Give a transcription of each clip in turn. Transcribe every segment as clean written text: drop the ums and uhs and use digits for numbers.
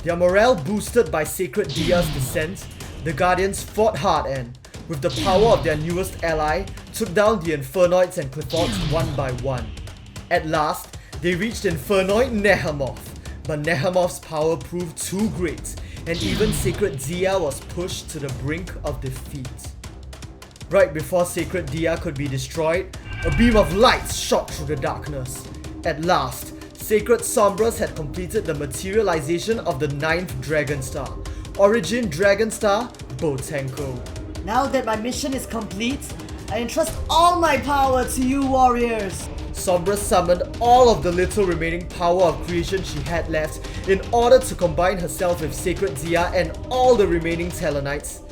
Their morale boosted by Sacred Dia's descent, the Guardians fought hard and, with the power of their newest ally, took down the Infernoids and Qliphotts one by one. At last, they reached Infernoid Nehemoth, but Nehemoth's power proved too great, and even Sacred Dia was pushed to the brink of defeat. Right before Sacred Dia could be destroyed, a beam of light shot through the darkness. At last, Sacred Sombras had completed the materialization of the 9th Dragon Star, Origin Dragon Star Botenko. Now that my mission is complete, I entrust all my power to you warriors! Sombra summoned all of the little remaining power of creation she had left in order to combine herself with Sacred Dia and all the remaining Tellarknights.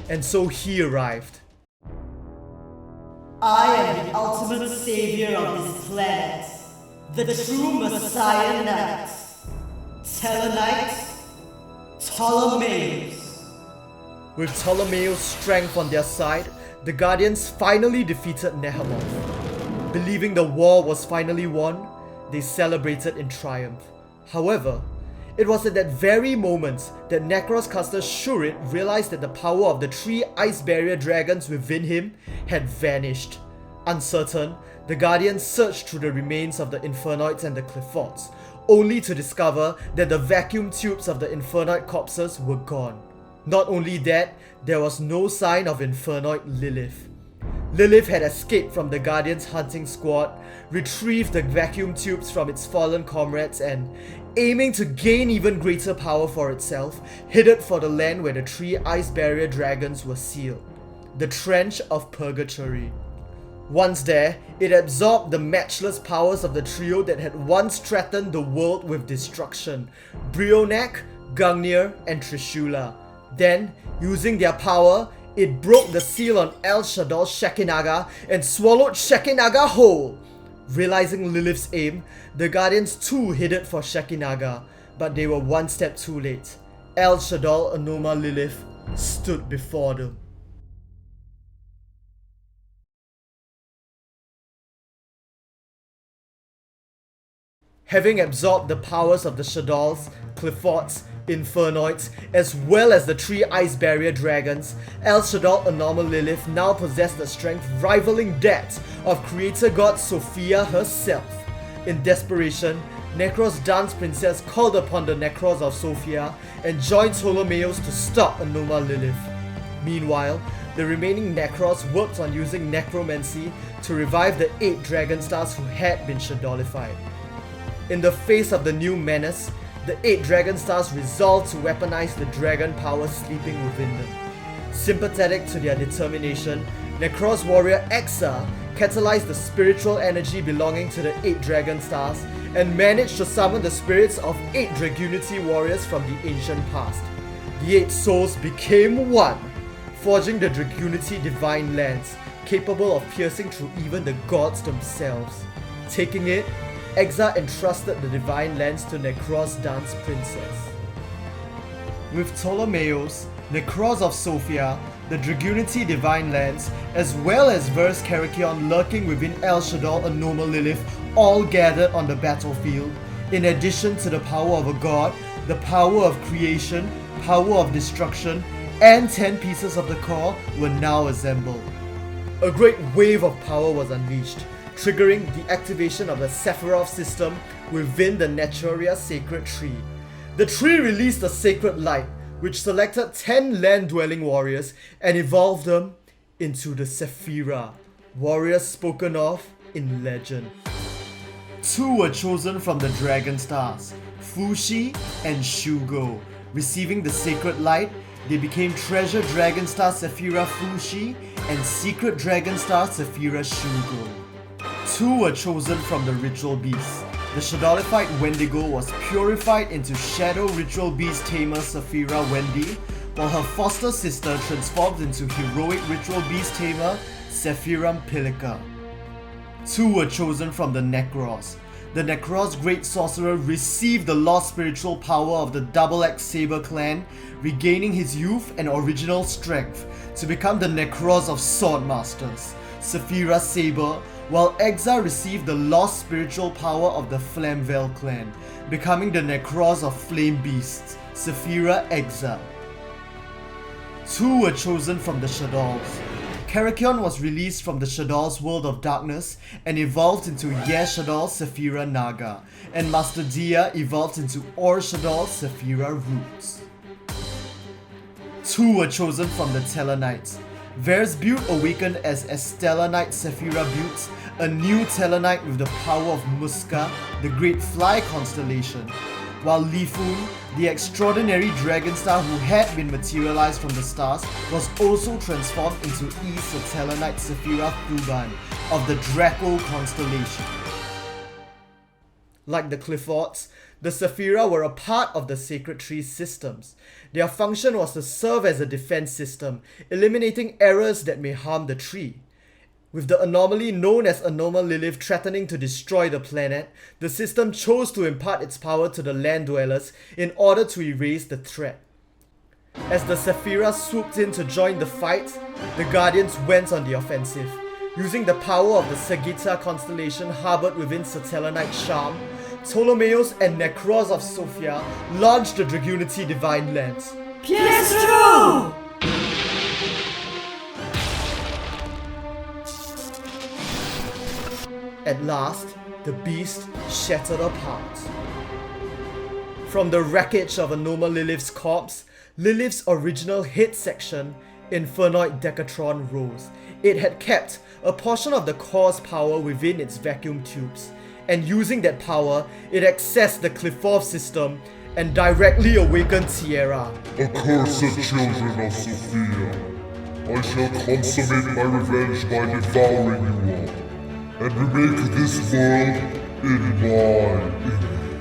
And so he arrived. I am the ultimate savior of this planet, the true Messiah Knight, Tellarknight Ptolemaeus. With Ptolemaeus' strength on their side, the Guardians finally defeated Nehemoth. Believing the war was finally won, they celebrated in triumph. However, it was at that very moment that Necros caster Shurit realized that the power of the 3 Ice Barrier dragons within him had vanished. Uncertain, the Guardians searched through the remains of the Infernoids and the Qliphotts, only to discover that the vacuum tubes of the Infernoid corpses were gone. Not only that, there was no sign of Infernoid Lilith. Lilith had escaped from the Guardians' hunting squad, retrieved the vacuum tubes from its fallen comrades and, aiming to gain even greater power for itself, headed for the land where the 3 Ice Barrier dragons were sealed. The Trench of Purgatory. Once there, it absorbed the matchless powers of the trio that had once threatened the world with destruction: Brionac, Gungnir, and Trishula. Then, using their power, it broke the seal on el-shadoll Shekinaga and swallowed Shekinaga whole. Realizing Lilith's aim, the Guardians too headed for Shekinaga, but they were one step too late. El-shadoll Anoma Lilith stood before them. Having absorbed the powers of the Shadolls, Qliphotts, Infernoids, as well as the 3 Ice Barrier dragons, el-shadoll Anoma Lilith now possessed a strength rivaling that of creator god Sophia herself. In desperation, Necros Dance Princess called upon the Necros of Sophia and joined Ptolemaeus to stop Anoma Lilith. Meanwhile, the remaining Necros worked on using necromancy to revive the 8 Dragon Stars who had been Shadollified. In the face of the new menace, the 8 Dragon Stars resolved to weaponize the dragon power sleeping within them. Sympathetic to their determination, Necros warrior Exa catalyzed the spiritual energy belonging to the 8 Dragon Stars and managed to summon the spirits of 8 Dragunity warriors from the ancient past. The 8 souls became one, forging the Dragunity divine lance, capable of piercing through even the gods themselves. Taking it, Exa entrusted the divine lance to Necros Dance Princess. With Ptolemaeus, Necros of Sophia, the Dragunity divine lance, as well as Verse Karakion lurking within el-shadoll Anoma Lilith, all gathered on the battlefield. In addition to the power of a god, the power of creation, power of destruction, and 10 pieces of the core were now assembled. A great wave of power was unleashed, triggering the activation of the Sephiroth system within the Naturia sacred tree. The tree released a sacred light, which selected 10 land-dwelling warriors and evolved them into the Sephira, warriors spoken of in legend. 2 were chosen from the Dragon Stars, Fushi and Shugo. Receiving the sacred light, they became Treasure Dragon Star Sephira Fushi and Secret Dragon Star Sephira Shugo. 2 were chosen from the Ritual Beasts. The Shadollified Wendigo was purified into Shadow Ritual Beast Tamer Sephira Wendy, while her foster sister transformed into Heroic Ritual Beast Tamer Sephiram Pilika. 2 were chosen from the Necros. The Necros Great Sorcerer received the lost spiritual power of the Double Axe Saber clan, regaining his youth and original strength to become the Necros of Sword Masters, Sephira Saber, while Exa received the lost spiritual power of the Flamvell clan, becoming the Necros of Flame Beasts, Sephira Exa. 2 were chosen from the Shadolls. Karakion was released from the Shadoll's world of darkness and evolved into el-shadoll Sephira Naga, and Master Dia evolved into or-shadoll Sephira Roots. 2 were chosen from the Tellarknights. Var's build awakened as Tellarknight Sephira builds, a new Tellarknight with the power of Muska, the Great Fly constellation, while Li Fun, the extraordinary dragon star who had been materialized from the stars, was also transformed into Tellarknight Sephira Thuban of the Draco constellation. Like the Cliffords, the Sephira were a part of the Sacred Tree systems. Their function was to serve as a defense system, eliminating errors that may harm the tree. With the anomaly known as Anomal Lilith threatening to destroy the planet, the system chose to impart its power to the land dwellers in order to erase the threat. As the Sephira swooped in to join the fight, the Guardians went on the offensive. Using the power of the Sagitta constellation harbored within Tellarknight Sham, Ptolemaeus and Necros of Sophia launched the Dragunity Divine Lance. Piestro! At last, the beast shattered apart. From the wreckage of Anomal Lilith's corpse, Lilith's original head section, Infernoid Decatron, rose. It had kept a portion of the core's power within its vacuum tubes, and using that power, it accessed the Clifforth system and directly awakened Tierra. Accursed children of Sophia, I shall consummate my revenge by devouring you all, and remake this world in my image.